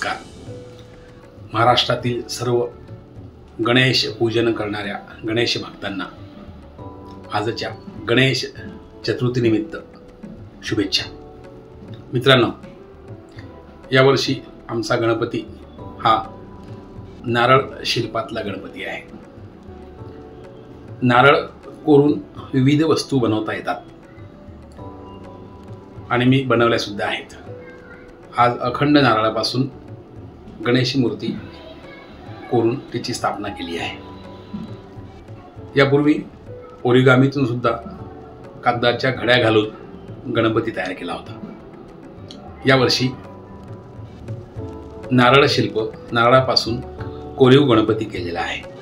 नमस्कार. महाराष्ट्रातील सर्व गणेश पूजन करणाऱ्या गणेश भक्तांना आजच्या गणेश चतुर्थीनिमित्त शुभेच्छा. मित्रांनो, यावर्षी आमचा गणपती हा नारळ शिल्पातला गणपती आहे. नारळ कोरून विविध वस्तू बनवता येतात आणि मी बनवल्या सुद्धा आहेत. आज अखंड नारळापासून गणेश मूर्ती कोरून तिची स्थापना केली आहे. यापूर्वी ओरिगामीतून सुद्धा कागदाच्या घड्या घालून गणपती तयार केला होता. यावर्षी नारळ शिल्प नारळापासून कोरीव गणपती केलेला आहे.